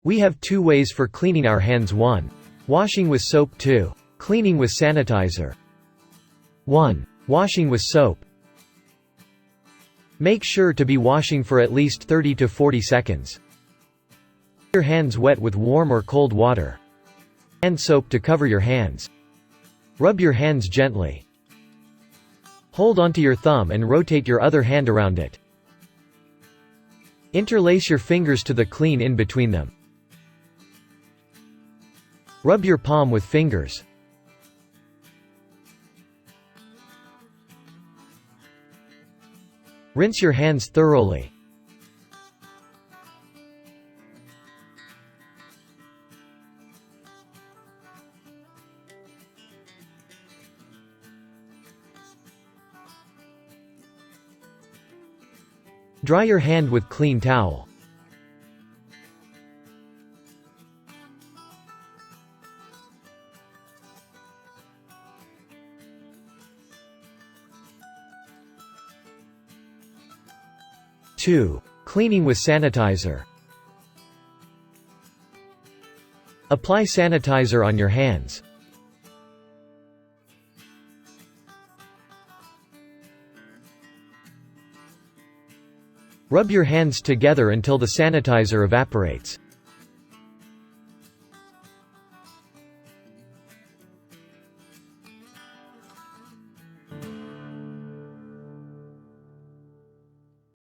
We have two ways for cleaning our hands. 1. Washing with soap. 2. Cleaning with sanitizer. 1. Washing with soap. Make sure to be washing for at least 30 to 40 seconds. Your hands wet with warm or cold water. Hand soap to cover your hands. Rub your hands gently. Hold onto your thumb and rotate your other hand around it. Interlace your fingers to the clean in between them. Rub your palm with fingers. Rinse your hands thoroughly. Dry your hand with clean towel. Two. Cleaning with sanitizer. Apply sanitizer on your hands. Rub your hands together until the sanitizer evaporates.